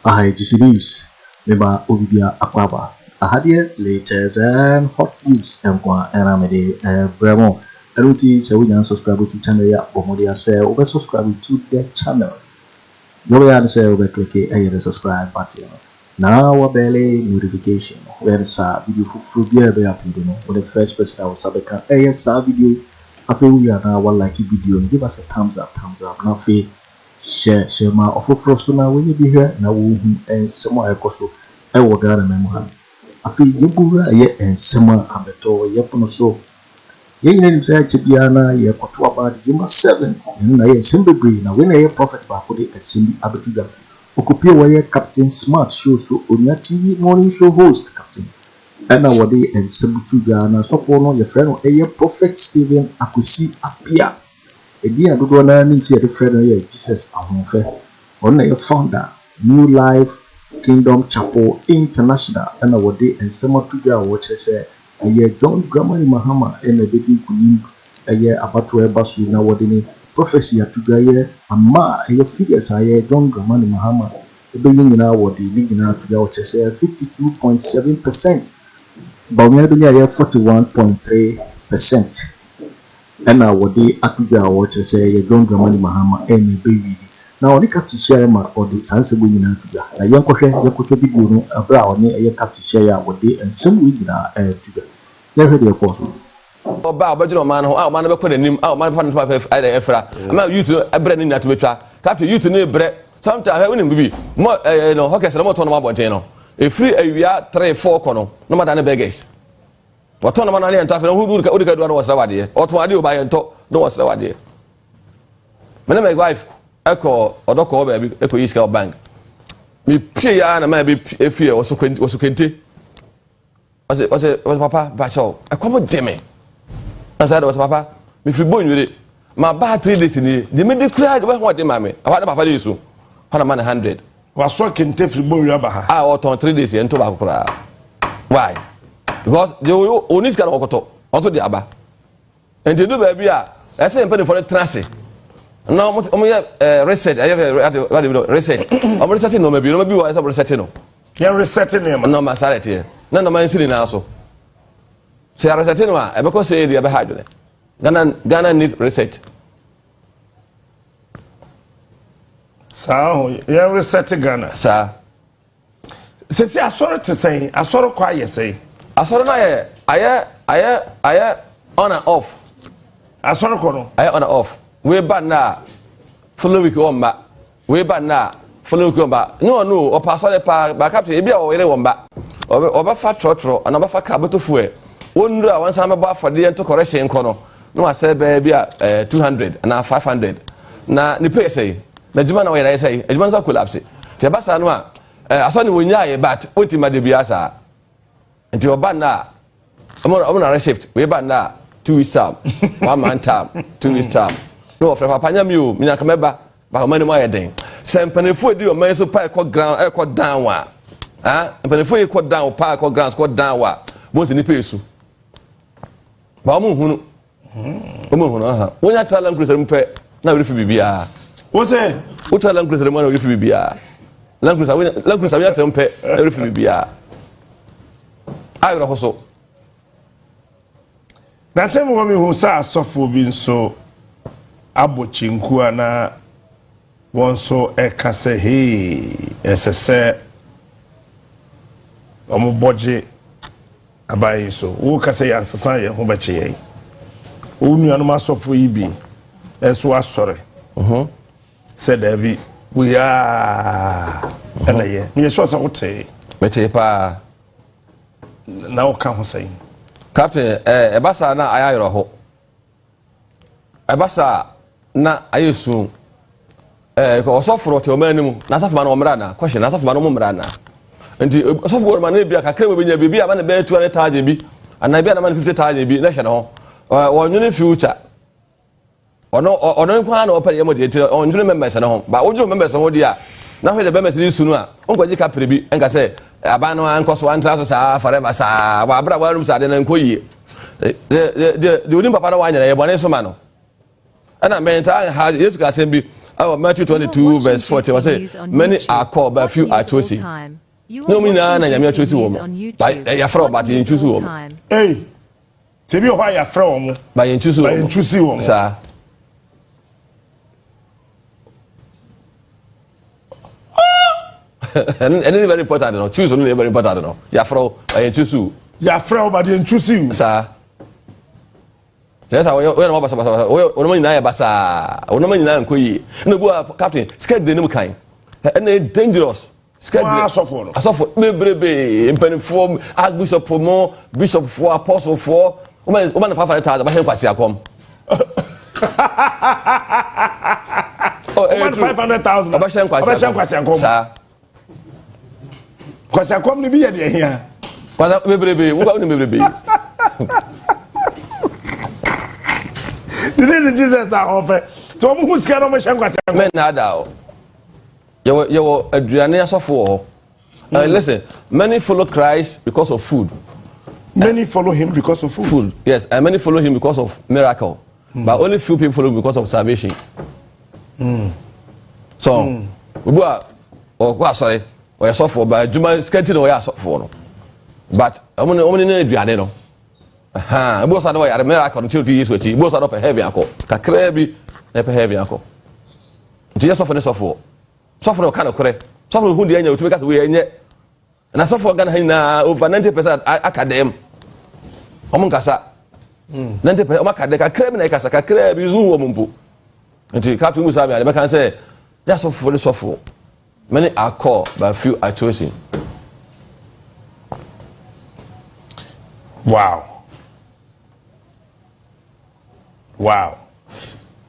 I GC News, Meba Obibia Akwaba. I had here latest and hot news and Aramede Bremo. Eruti say we can subscribe to channel ya Bomodia say over subscribe to the channel. You will say over click the subscribe button. Now our belly notification. Where sa video for be upload for the first person I will sabeka video. After we are now like video give us a thumbs up. Now share my offer for so now when you be here now and somewhere Akoto Ghana memoir. After you go and summer abeto yepono so yen name say chibiana ye koto about December 7th na ye sembebre na when ye prophet ba ko de asimbi abetuga okopie where Captain Smart show so onya TV morning show host Captain and now wode and sembetuga na so for no your friend ye prophet Stephen Akwesi Apia edi adodo na nim say the friend ye Jesus ahonfe on na ye founder New Life Kingdom Chapel International and wode and sembetuga watch say aye John Dramani Mahama ene bedi kunim aye abato ebasu na wode ni prophecy atugaye ama aye figures aye John Dramani Mahama ebe nyina wode ni nyina atuga wo chese 52.7%. Bawumia be aye 41.3%. Ena wode atuga wo chese aye John Dramani Mahama ene be na oni captain share ma odi sansebo nyina atuga na yenkwohwe video no abra oni aye captain share ya wode ensem wi nyina atuga never the course. Oba obadro man ho man be kwana nim man fa no efra ama youth ebre ni natu betwa captain youth no ebre sometimes we nim bibi mo no hokes no moto no mabonten no e free awia 3-4 kono no mada ne beggars wato no man na enta fa no hu odi ka do no wasra wade oto ade oba yento no wasra wade me na my wife eko odoko oba bi eko yiska bank me pie ya na ma be efie woso kente was papa bacho I come deme I said was papa me free boy nwere ma ba 3 days ni je me declare we ho de mame awade papa dey so hana man 100 waso kente free boy nwere ba ha ah o ton 3 days ento ba kokora why because the onis kan okoto also the aba and they do baby a I say empany for the transit now omo ye research I have research omo research no maybe wa say research no ya research no no ma sare tie na no man sini na so se research no a e be ko say e be hard ne Ghana need research so ya research Ghana sa se asoro te say asoro kwa ye say asoro na ye aye on and off asoro ko no aye on and off we ban na follow week on ba we ban na follow week on ba no o pass on ba captain e bia o yere won ba oba fa trotro ana ba fa ka botofu e wonura wan sama ba afode ento correction kono no ase ba bia 200 na 500 na ni pay say na juma na we na say juma so collapse te ba sa no a aso ni wonya ye but onti ma de bia sa enti oba na omo na shift we ba na 2 weeks time 1 month time 2 weeks time no fra papa nya mi o nya ka meba ba mani mo ye den sempanefo di o man so pa e ground e down wa mpanefo ye ko down pa ko ground ko down wa bo se ni pesu ba mu hunu aha wonya travel cruiser mpe na we fi bibia wo se wo travel cruiser mo na we fi bibia land cruiser wonya travel mpe na we fi bibia ayro hoso na se mo mi hu sa asofo bi nso abochinku ana wonso ekase he esese omo boje abayi so wo kase ya sesa ye ho bache ye wo nuanu masofo yi bi enso asore said David we are ana ye me so sa wote mete pa na o ka ho sai captain ebasa na ayayro ho ebasa na ayesu ko osofro te o manimu na safuma na omra na question na safuma na omra na nti osofo man na bia kakra we benya bia ma na be 200,000 bi ana bia na ma 50,000 bi na hwe na ho wonwene future ono kwa na opere yemo de onwene members na ho ba ojo members ho dia na hwe de members ni sunu a onkwaji kapre bi enka se aba no ankoso antra so forever sa wa abra wa rum sa de na nkoyi de oni papa na wa nyana ye bone so ma no ana menta ha Yesu ka sembi Oh, Matthew 22 verse 40 was say many are called but few are chosen. No me na nyame chosen woman. But ya fra but you choose woman. Hey. Sebi o ya fra woman. But you choose woman. But you choose woman. Sir. And very important no. Choose only very important no. Ya fra but you choose. Ya fra but you choose you. Sir. Yes, I will not pass. Only na basa. Only na nkoyi. No bo captain. Scared the name kind. And dangerous. Scared. Asofo. Bebrebe. Impenifo. Archbishop for more. Bishop for apostle for. Woman 500,000. But he kwasi akom. Oh, 500,000. But he kwasi akom. Sir. Kwasi akom ni bi ye de hia. Kwasi bebrebe. Wo ni bebrebe. The day Jesus are offer. So who's scared of my shankwasi? Men nada. You aduane asofo. Listen, many follow Christ because of food. Many follow him because of food. Food, yes, and many follow him because of miracle. But only few people follow him because of salvation. So, we are sorry, we are suffer, but Juma skeleton we are suffer. But I'm only need aduane no. Aha, both are the miracle until 2 years with you. Both are up a heavy uncle. Kakrebi, never heavy uncle. Just suffer. Suffer kind of correct. Suffer who the angel to make us we and yet. And I suffer Ghana over 90% academ. Omunkasa. 90% Omakadeka Kremina Kasaka Krebi Zoomumpu. Until Captain Musami, I can say, that's for the suffer. Many are called, but few are chosen. Wow. Wow.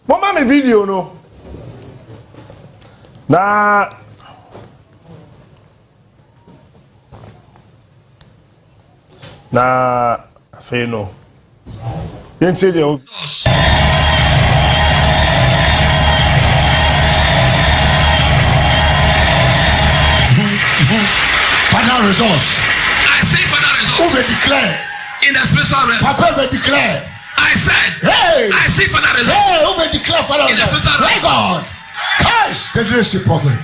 Mama me video no. Na fe no. Yen say the final resource. I say final resource. Who will declare? In the spiritual realm. Papa will declare. I said, hey, I see final result. Hey, who will declare final result? My God, cash the leadership prophet.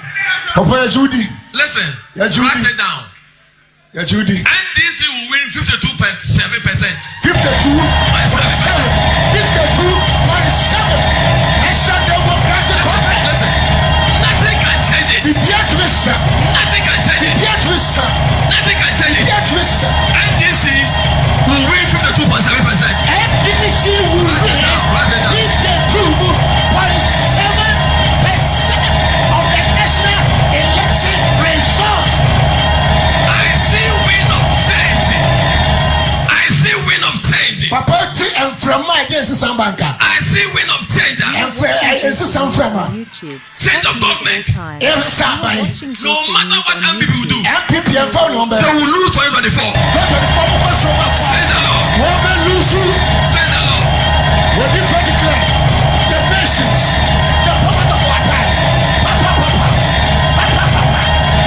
Papa Judy. Listen, write it down. Yeah, Judy. NDC will win 52.7%. 52.7. 52.7. National Democratic Congress. Listen, nothing can change it. Nothing can change it. Nothing can change it. NDC will win 52.7%. NDC will win 52.7% of the national election results. I see wind of change. I see wind of change. Papa T and from my against Sambanka. I see wind of change. And for some from change of government. No matter what NPP will do, NPP and phone number. They will lose 2024. Says the Lord. Says the Lord. What if I declare the nations, the prophet of our time,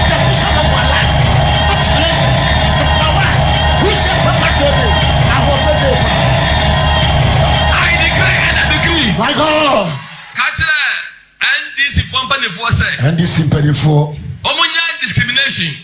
the bishop of our land, the church, the power, who said prophet baby, I was a baby. I declare and I decree. My God. Catch NDC for NDC for Omunya discrimination.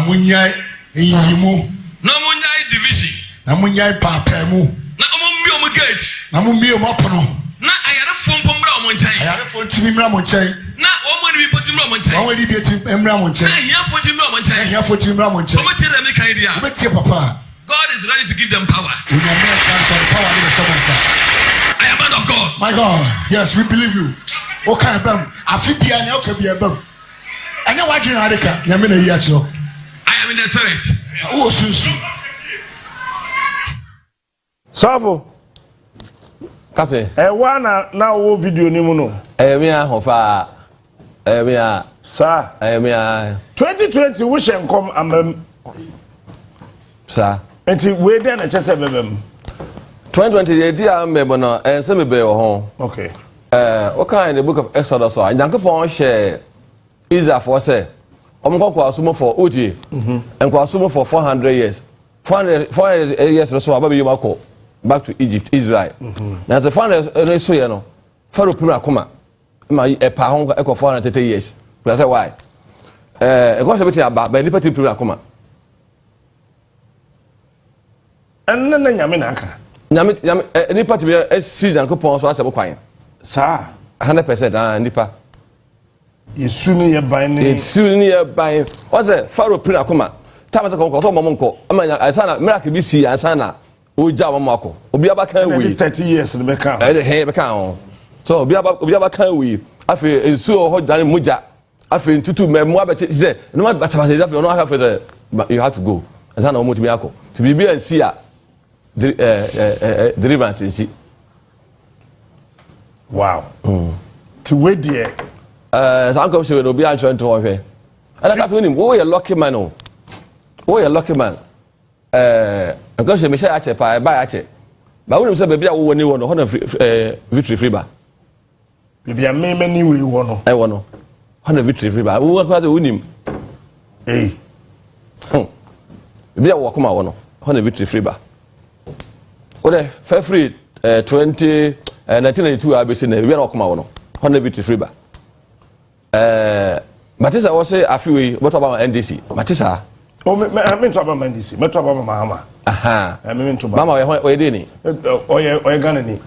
Munya Yimu. No munya division. Namunya Papemu. Na omumbi omugate. Namumbi omopono. Na ayare fompo mra omonchen. Ayare fonti mra omonchen. Na omoni bi poti mra omonchen. Omoni bi poti mra omonchen. Na hia fonti mra omonchen. Hia fonti mra omonchen. Omo tell them kan dia. Omo tie papa. God is ready to give them power. We are men can power in the someone. I am man of God. My God. Yes, we believe you. Okay, bam. Afibia na okay bia bam. Anya wadwe na adeka. Nyame na yi akiro. I am in the spirit. Wo sunsu. Savo. Captain. Na wo video ni mu no. Me a hofa. Me a Sir. Me a 2020 wo hyenkom amam. Sir. Enti we dey na chese bebem. 2020 dey amem no ense me be wo ho. Okay. What kind in the book of Exodus so Nyankopon share Israel for say omko asumo for oje and ko asumo for 400 years 400 years so ababe yomako back to Egypt Israel now the 400 so you know Pharaoh prima koma my a pound echo 430 years. That's why. A conservative about by liberty to Rakuma. And then Yaminaka. Nipa to be a season coupon was a coin. Sir, 100% Nipa. You soon you're buying it's soon you're buying. What's a Faro Pinakuma? Thomas Conco, Monco. I saw a miracle BC and Sana. Ujaba Marco. Obiaba can we 30 years in the back. So Obiaba can we? I feel in so hot than Muja. I feel to memoir, but it's there. No matter what I have for the but you have to go. And I know Mutiako. To be and see deliverance in see. Wow. To wait there. Uncle Shay will be answering to her. And I got to him, oh, you're lucky man. Oh, you're lucky man. Uncle Shay, Michelle Ache, by Ache. But when you say, baby, I want you on victory free bar. Maybe I may many we want. I want 100 victory free bar. Who was to win him? Hey. Maybe I walk my 100 victory free bar. Okay, fair free 1992 I'll be seen. We are walk my 100 victory free bar. Matisa was say Afriyie, what about NDC? Matisa. Oh, I mean to about NDC. Me to about mahama. Aha. I mean to Mama, where did he? Oh, yeah, Ganani.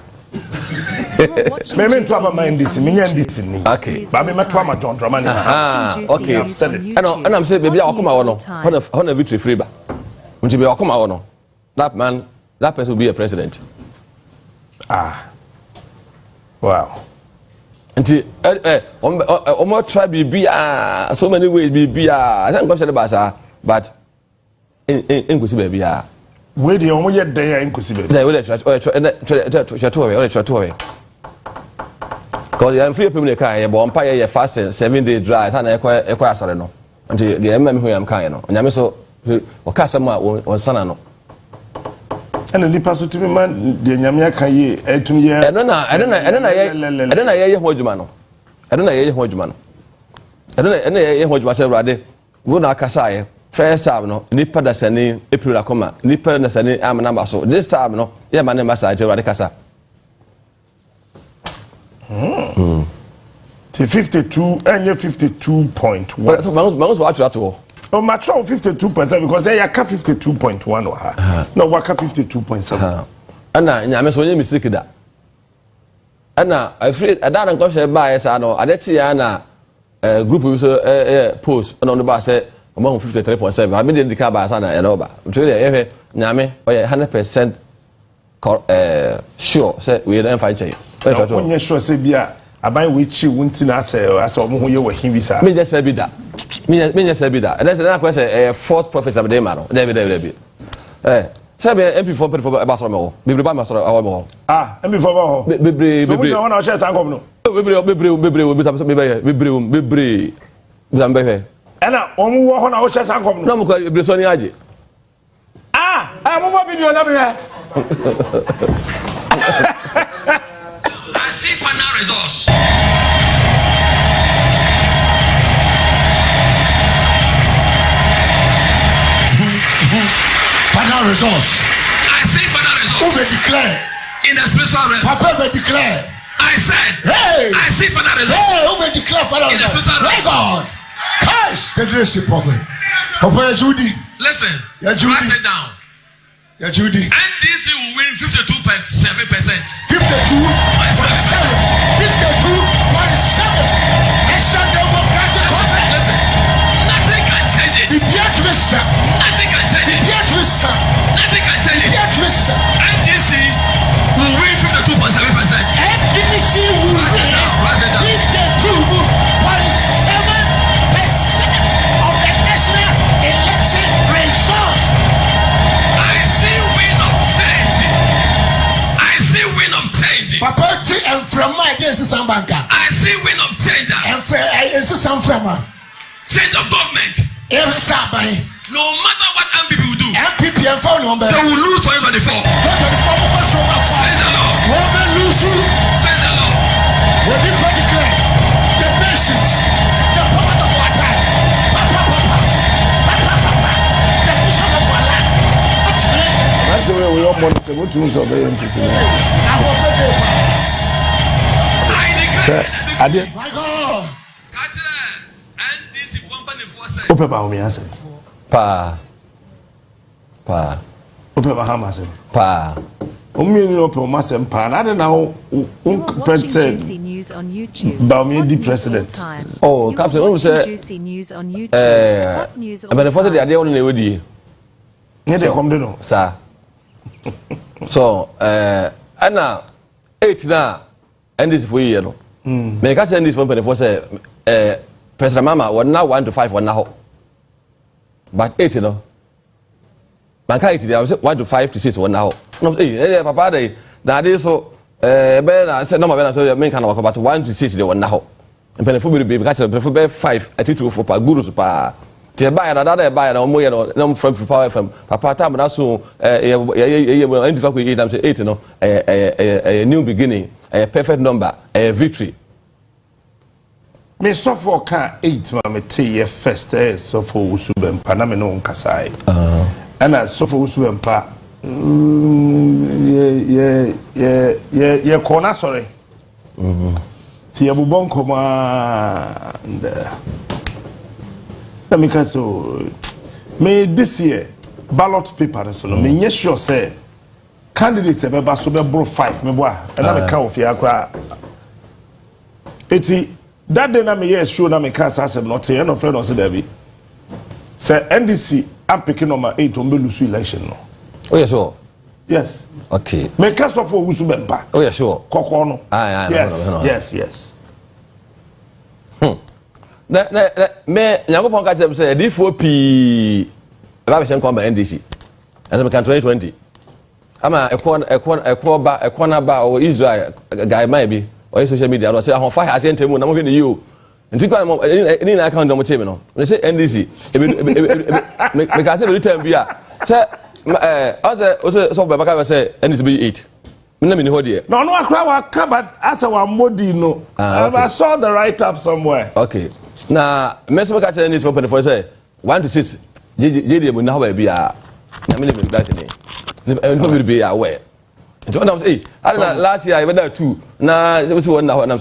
Me mean to about NDC. Me NDC. Okay. But me to about John Dramani. Ah, okay. I've said it. And I'm saying, baby, I'll come out. 100 victory free bar. When you be I'll come out. That man, that person will be a president. Ah. Wow. Until more try be so many ways be I think question about that, but in Kusi baby where the only yet there in Kusi baby. They will try to because I'm free people car but Empire fast 7 day drive and I sorry no until the MM who am kind no nyame so o ka sama on sana no and the person to me man the nyame kan ye etum ye I don't know ye ho adwuma no I don't know ye ho adwuma no I don't know ye ho adwuma say rade wo na akasa ye first time no nipa da sani April akoma nipa da sani am number so this time no ye man number sa je rade kasa T 52 and 52.1 so mangus watch that all. Oh, my 52% because I got 52.1 or her. No, what 52.7. Anna, nyame so nyemi mistake da. Anna, afraid adadan ko share buy say no, adeti na group we so post on the bar say among 53.7. I mean the car buy say na e no ba. Nti dey nyame oye 100% sure say we don't fight say. When you sure say bia abai we chi wunti na say aso mo ho ye wa hin bisa. Me just say bi da. Me just say bi da. And that's another question false prophets of the man. There. Sabe NPP for Basra mo. Bibri ba Basra awo mo. Ah, NPP for ba ho. Bibri. So we want to share sankom no. Bibri. Bizambe he. Ena omu wo ho na wo share sankom no. Na mo ko bibri so ni aje. Ah, mo mo video na be he. I see final results. Final results. I see final results. Who will declare? In the spiritual realm. Papa will declare. I said. Hey. I see final results. Hey, who will declare final In the results? spiritual realm. My God. Cries. The leadership prophet. Papa Judy. Listen. Yeah, Judy. Write it down. Yeah, Judy. NDC will win 52.7%. 52.7. 52.7. Nation Democratic Congress. Listen. Nothing can change it. The Pierre Twister. Nothing can change it. Pierre Twister. Nothing can change it. Pierre Twister. NDC will win 52.7%. NDC will win 52.7% of the national election results. I see win of change. I see win of change. Papa T and from my against some banker. I see win of change. And for some from Change of government. every Sabbath. No matter what NPP will do, NPP and phone number. they will lose 2024. Says the Lord. Woman lose you. Says the Lord. What if I declare the nations, the prophet of our time, the bishop of our land, That's the way we all want to go to NPP. I was a I declare Ade. My God. NDC for say. Ope Bawumia say. Pa. Ope mahama say. Pa. Omi ni ope masem pa. Na de na Juicy News on YouTube. Bawumia di president. Oh, Captain, who say Juicy News on YouTube. Hot news all but the first the day I time. dey on the way. Ne de come de no. Sir. So, ana 8 na NDC for year no. Me ka say NDC for the first President Mama was now 1 to 5 one now. But 8 no. Man ka 8 there 1 to 5 to 6 one now. No say papa dey na dey so be na say no ma be na so me kan work about 1 to 6 dey one now. Mpene fu be ka say mpene be 5 atitu for pa guru so pa. Te buy na dada buy na omo ye no from Power FM. Papa time na so identify ko 8 am say 8 no a new beginning, a perfect number, a victory. Me so for can 8 ma me te ye first so for Owusu bempa na me no nkasai. Ana so for Owusu bempa ye corner sorry. Ti ye bubon koma na me ka so me this year ballot paper so no me nye sure say candidate be ba so be bro 5 me boa e na me ka ofia akra eti that day na me yes sure na me ka asem not say no friend no say there be say NDC am picking number 8 on be lose election no. Oh yeah sure. Yes. Okay. Me ka so for Owusu bempa. Oh yeah sure. Kokko no. Aye. Yes. Me Nyankopon ka tell say D4 P ba be shen kwamba NDC. As me kan 2020. Ama ekona ba o Israel guy mai bi o social media no say ahon fa ha se ntemu na mo hwe ne you. Nti kwa mo ni na account mo cheme no. Me say NDC me ka say the time bi a say so ba ka say NDC be 8. Me ni ho de. No akra wa covered as our modi no. I saw the write up somewhere. Okay. Na meso ka tell NDC company for say 1 to 6 JD mo na ho ba bi a na me le that ni. No will be aware. And so I don't last year I went there 2. Na so one now now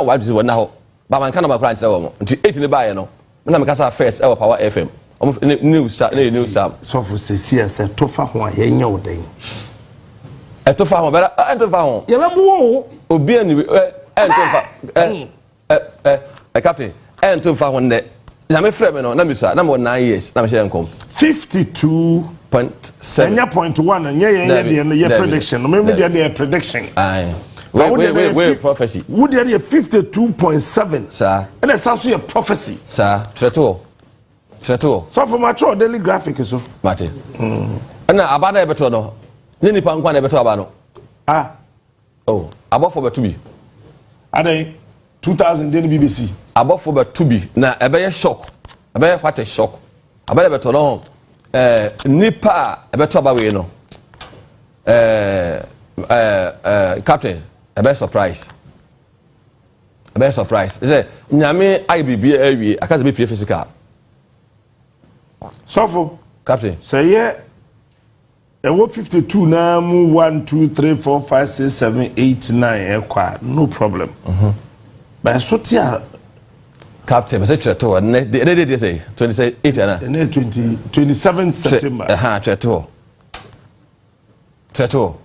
1 to 1 now. But man can about France now. 8 in the buy no. Na me kasa first our Power FM. News star. So for say tofa ho a yenya odan. E tofa ho bera e tofa ho. Ye be bo obi ani captain e tofa ho nde. Na me frɛ me no na me so na me 9 years na me share nkom. 52.7 0.1 and yeah prediction. No maybe they are prediction. Aye. Wait prophecy. Would there be 52.7? Sir. And that's also a prophecy. Sir. Treto. So for my daily graphic so. Mate. And na abada e beto no. Ni nipa nkwa na e beto aba no. Oh, above for beto bi. Ade 2000 den BBC. Above for beto bi na e be shock. E be what a shock. Abada beto no. Nipa ebeto aba we no captain ebe surprise say nyame IBB awie akaze be physical so captain say yeah e wo 52 na mu 1 2 3 4 5 6 7 8 9 e kwa no problem but so tia captain say treto they say 28 na 27 September treto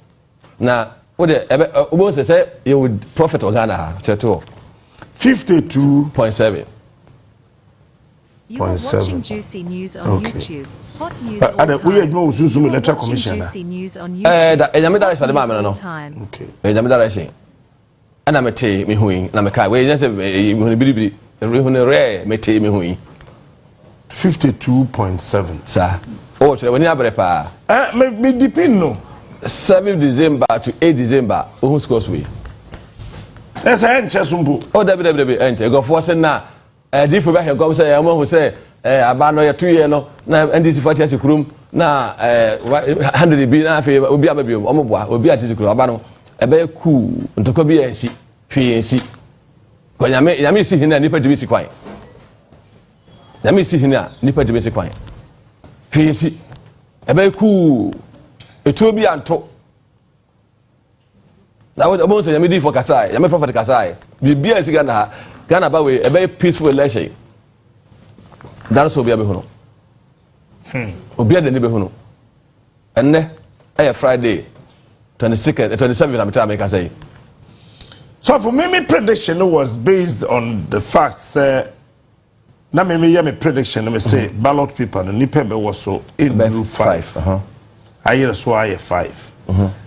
na what the obo say you would profit Ghana treto 52.7 You are watching Juicy News on YouTube. Hot news all we time. know Susu electoral commission Juicy News on YouTube. da enyame direction de ma me no okay enyame direction ana mete me huin na me kai we just me huin bibiri everyone rare mete me huin 52.7 sir oh chere woni abere pa me depend no 7 December to 8 December who scores we that's an chesumbo oh debi enche go for say na different back come say am who say aba no ye 2 year no na NDC 40 asikurum na 100 bi na afi obi ababiom omoboa obi atizikurum aba no ebe ku ntoko bi ensi hwe ensi ko nyame si hina nipa dibi si kwan nyame si hina nipa dibi si kwan hwe ensi ebe ku etu obi anto na wo mo say nyame di for kasai nyame prophet kasai bibia si Ghana ba we a very peaceful election that's obi abehu no obi ade ni behu no enne Friday 27th I'm trying to make say. So for me, my prediction was based on the facts. Now me hear my prediction. Let me say ballot paper. The nipa be was so in group 5. I hear so I 5.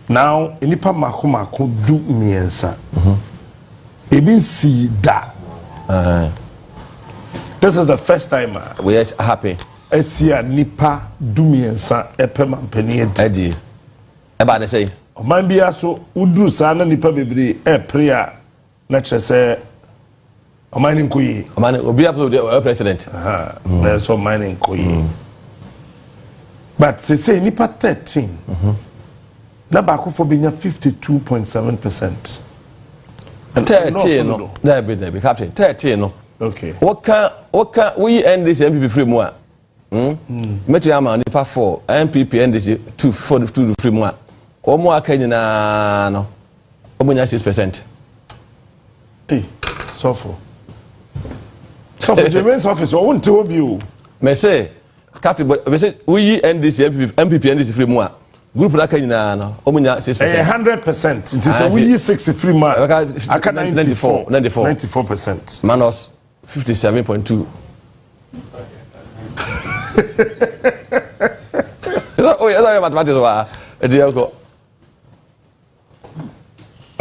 Now nipa mako do miensa. Even see that. This is the first time we are happy. I see a nipa do miensa epe mampeni edi. Eba they say. Man bia so udru sana nipa bebre prayer na chese o man nkoyi o man obi apolo president na so man nkoyi but say nipa 13 na ba Akufo benya 52.7%. 13 no na be captain 13 no okay what can we end this NPP free mo metu ama nipa 4 NPP NDC 2 free mo Omo akanyina no omunya 6%. Sofo James office o won't obi o. Me say captain me say we NDC MPP NDC free mu a group na akanyina no omunya 6%. 100%. It is we 6 free man. Aka 94%. Manos 57.2. Oh, yeah, mathematics wa Agyarko.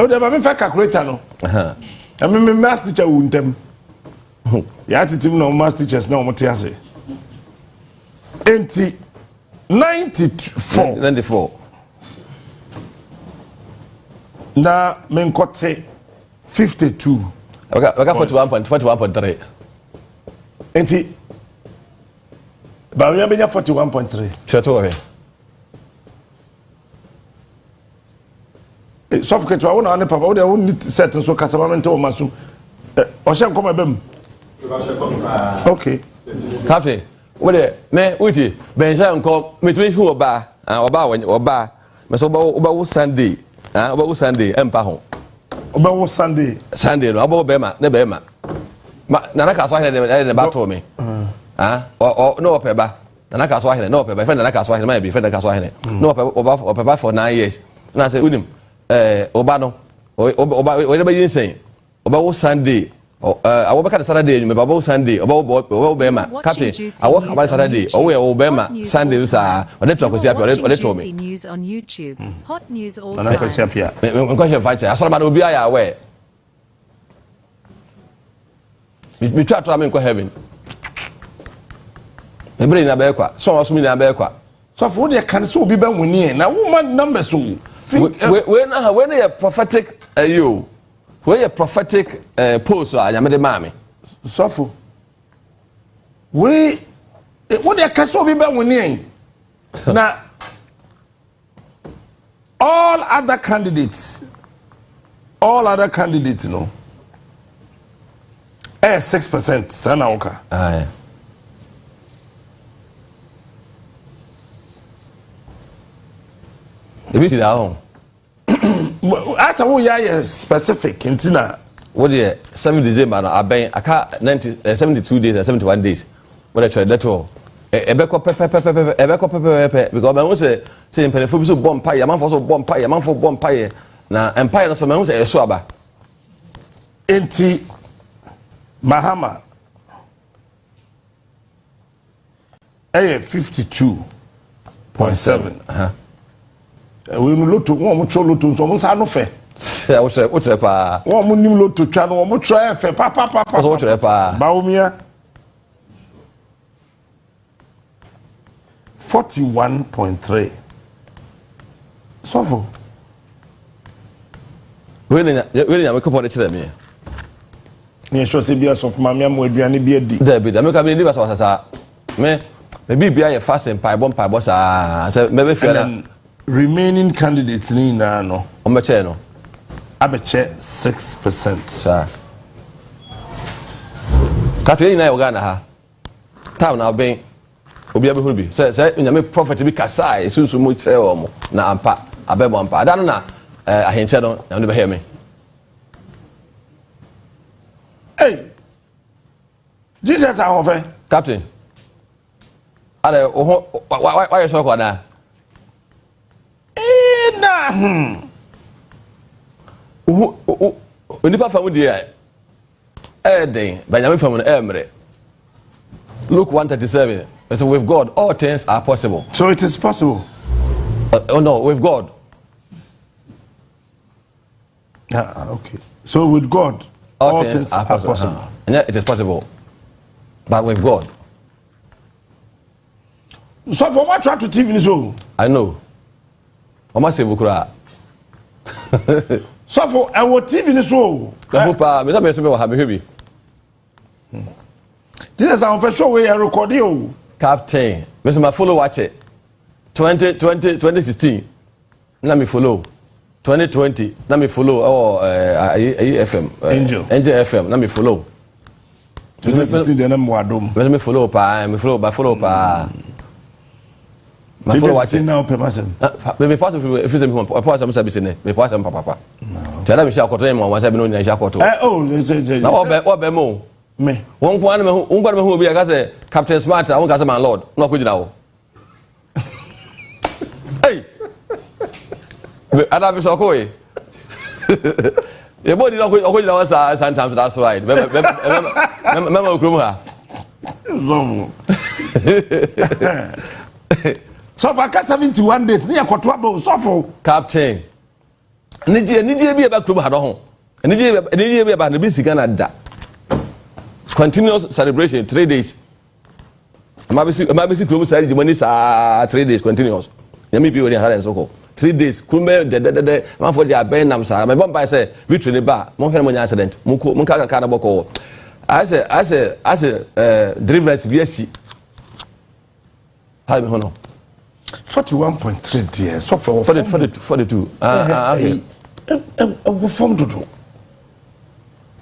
Oh, the me fa calculator no. Me math teacher wuntem. Ya titim no math teachers na omote ase. 94. Na me nkote 52. Okay, 41.3. Enti Bawumia benya 41.3. Cheto Suffocate wa wona ne papa wo de wo ni set so kasama mente o maso o hye nkoma bam okay cafe wo de me uti benja nkom metwe hu oba me so oba wo Sunday oba wo Sunday empa ho oba wo Sunday no oba wo be ma na na ka so ahene de ba to me no opeba na ka so ahene no opeba friend na ka so ahene ma be friend ka so ahene no opeba for 9 years na say unim oba no oba we yin sen oba wo Sunday awo be ka Saturday me baba wo Sunday oba be ma captain awo ka Saturday owo be ma Sunday sa ode to akosi apia ode to me news on YouTube hot news all time akosi apia me question fight asoro ba no obi aya we me try to am in heaven me bring na be kwa so so mi na be kwa so for the can so obi be woni na woman number so when a prophetic you when a prophetic post anyame mami sofo we what they can so be woni na all other candidates no 6% sana oka ebi ti da hon asa wo ya specific intina what the 7 December no aben aka 72 days and 71 days what I tried that all ebeko pepe because me say impelefo bi so bomb ya man for so bomb ya man for bomb na empire no so me say eso aba enti mahama 52.7 we no loto won mo cho loto so mo sa no fe wo chere pa won mo nim loto twa no mo try fe pa so wo chere pa Bawumia 41.3 sofo we nya me ko de chere me ni so se bia sofo ma me aduane bia di da bi da me ka me di ba so sasa me bibia ye fast and bomb sa me be fear remaining candidates ni na no omeche no abeche 6% sa katwe na Uganda ha town na ben obi abehu bi say nyame prophet bi kasai sunsu mo tse o na ampa abebo ampa ada no na ahenche no na be hear me Jesus ahofe. Captain. Are why you so kwa na? Onipa famu dia den Benjamin famu emre. Luke 1:37. So with God all things are possible. So it is possible. Oh no, with God. Okay. So with God all things are possible. Yeah, it is possible. But with God. So for what try to TV so? I know. Mama say bukura. So for our TV so. Opa, me me wa have hebi. This is our first show we are recording. Captain, me say my follow watch it. 2016. Na me follow. 2020 na me follow FM. Angel FM na me follow. 2016 de na mo adom. Me follow pa, me follow pa. My follow watch it now pe masem. Me pass if you say me pass am sabi sene. Me pass am papa. Tell me say Akoto mo wan say me no nya Akoto. Na obe mo. Me. Won kwa na me hu bi aka say Captain Smart, I won ka say my lord. Na ko jina wo. Hey. Ada bi so ko e. E body na ko jina wo sa sometimes that's right. Mema okrum ha. Zomo. So for 71 days, near Kotwabo, so Captain. Niji be about Club Hadon. Niji be about the basic Canada. Continuous celebration, 3 days. My basic club side, money 3 days continuous. Yami be already had and so 3 days. Kumbe, the man for their Benham, sir. My bomb by say, we train the bar, Monk accident, Munka Caraboko. I say, drivers, VSC. How me hono? 41.3 dear. So for 42. Okay. What form to do?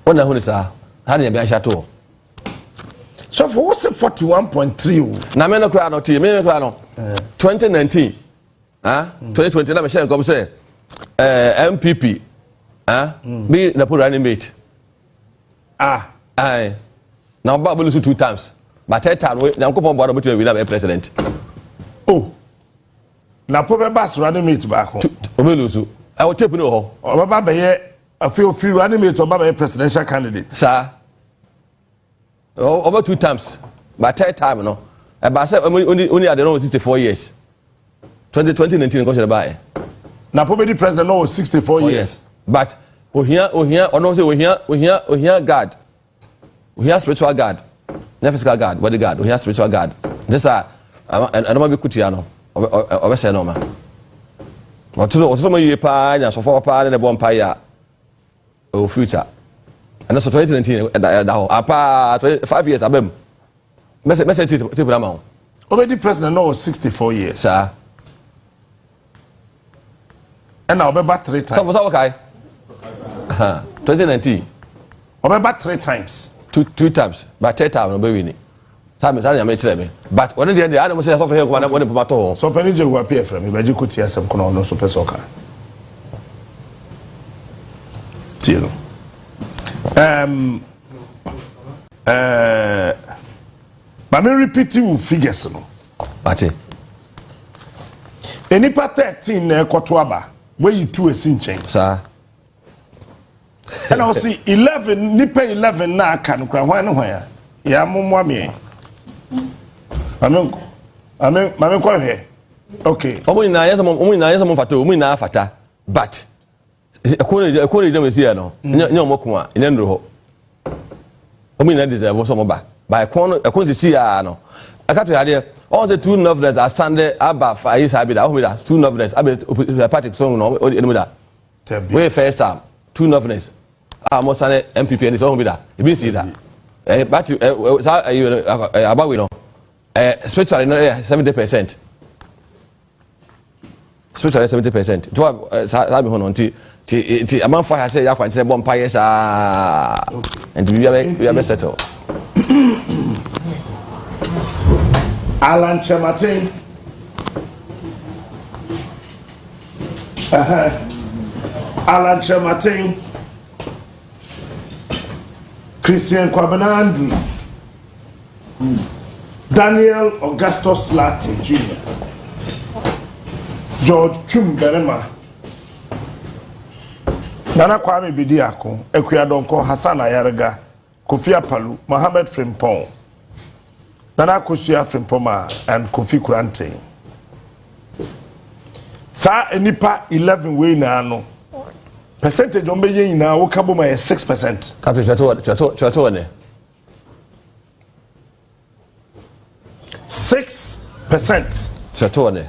What na sir? How na be chateau? So for what's 41.3? Na me no cry no tie, me no cry no. 2019. 2020 na me share come say NPP. Me na put running mate. Aye. Now Baba lose 2 times. But 3rd time we na kopon board between we na be president. Oh. Na pobe bas running mate back home. Obelusu. I will tape no ho. Baba be a feel free running mate or Baba presidential candidate. Sir. Over 2 times. But 3rd time no. About say only at the 64 years. 2019 go share buy. Na pobe the president no 64 years. But we here no say we here God. We here spiritual God. Not physical God, body God. We here spiritual God. This I don't be kutia no. Obe say no ma. Otulo mo yie pa nya so for pa na bo mpa ya. O future. And so 2019 that apa 5 years abem. Message to Brahman. Already president no 64 years. Sir. And now be 3 times. So okay. 2019. Obe 3 times. 2 times. But 3rd time no be winning. Sammy me tell me. But when the end I don't say so for here when pomato. So penny je go appear from me, but you could hear some kono no super soccer. Tiro. But me repeating figures no. Ati. Any part 13 na Kotwaba where you 2 esinchen. Sir. And I see 11 nipa 11 na kan kwa hwan hwan ya momwa me. Amen kwa he. Okay. Omo ina yesa mo fata, omo ina fata. But ekole je mesi ya no. Nya omo a ina ndro ho. Omo ina deserve so mo back. By ekon si ya no. Akato ya de all the 2 novels are standing above Ayi Sabida. Omo da 2 novels abe party song no enu da. We first time 2 novels. Mo sane NPP and so omo da. E bin si da. But about we know spiritually no 70%. Spiritually 70%. To sabi hono ti among fire say ya kwan say bomb pie sa and we are settle. Alan Kyeremanteng. Alan Kyeremanteng. Christian Kwabena Andrew. Daniel Augustus Latin Jr., George Chumberema, Nana Kwame Bediako, Ekuyadonko Hassan Ayarga, Kofi Apalu, Mohammed Prempeh, Nana Kosia Frempoma, and Kofi Kurante. Sa enipa 11 way na no. Percentage on being now will come by 6%. Captain Chateau. 6%. Chateau.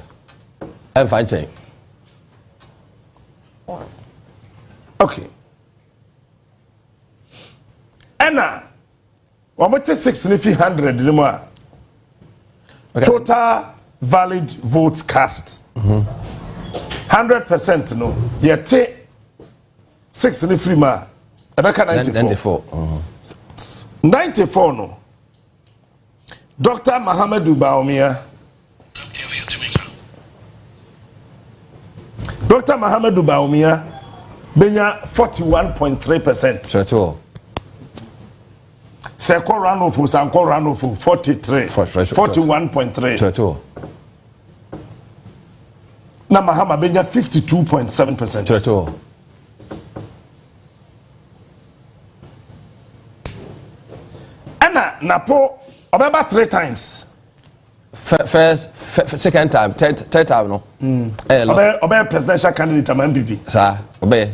I'm fighting. Okay. Anna, what about 600 anymore? Total valid votes cast. 100% no. Yet 6 in the free ma. 94. 94 no. Dr. Mahamadu Bawumia. Dr. Mahamadu Bawumia benya 41.3%. Chateau. Seko Ranofu, Sanko Ranofu 43. 41.3. Chateau. Na mahama benya 52.7%. Chateau. Anna NAPO about 3 times. First, second time, third time no. Obey presidential candidate am NPP. Sir, obey.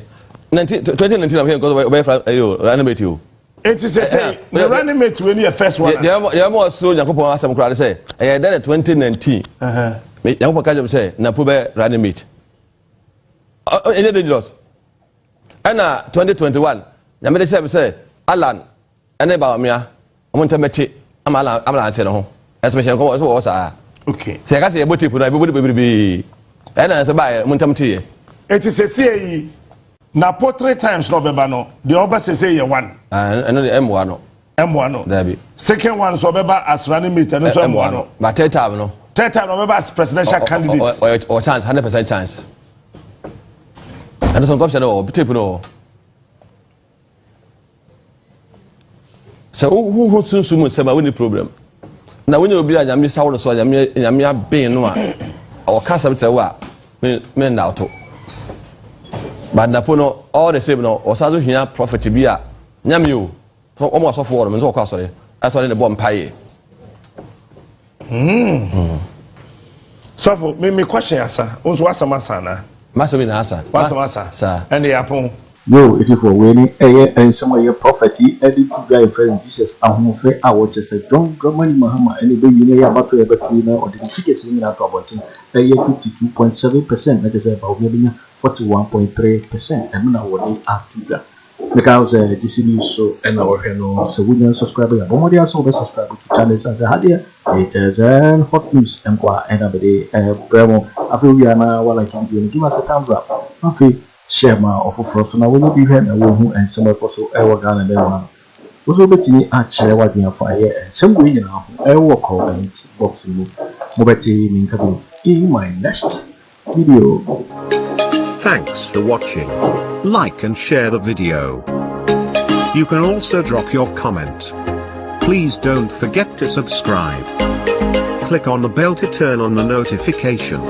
2019 I'm here go obey reanimate you. It is say the reanimate when you first one. The more so Yakupon asem crowd say eh then 2019. Yakupon ka say na po be reanimate. Any dangerous. And 2021 Yamede say Alan ene Bawumia omonta meti amala ante no ho. Especially ko so sa. Okay. Say ka say boti puna be and say buy montam tie. It is say NAPO 3 times no beba no. The other say you one. And the M1 no. M1 no. There be. Second one so beba as running mate and so M1 no. But third time no. Third time no beba as presidential candidate. Or chance 100% chance. And some option no tip no. So who soon say my problem. Now when you be a Gyamfi sound so Gyamfi ben no a or cast am say wa me na auto. But NAPO no all the same no or so here profit be a nyam you so almost of for them so kwa sorry that's why the bomb pie. So for me question asa unso asama sana Master be na asa sir and Agyapong Yo, it is for winning and some of your prophecy, Eddie to drive friend Jesus, and who I watch as a John Drummond Mahama, and the year about to ever cleaner or the tickets in our trouble. 52.7%, that is about maybe 41.3%, and now what they are to that. Because this is so, and our hello, so we can subscribe. Bawumia so subscribe to channels as a hadia. It is hot news and qua and a day. Bremo, Afriyie, while I can give us a thumbs up. Afi. Share my offer so now when you be here and some also ever gone and then one. Also, betting at share what you fire and some way you know, I will call it boxing. Mobeti in my next video. Thanks for watching. Like and share the video. You can also drop your comment. Please don't forget to subscribe. Click on the bell to turn on the notification.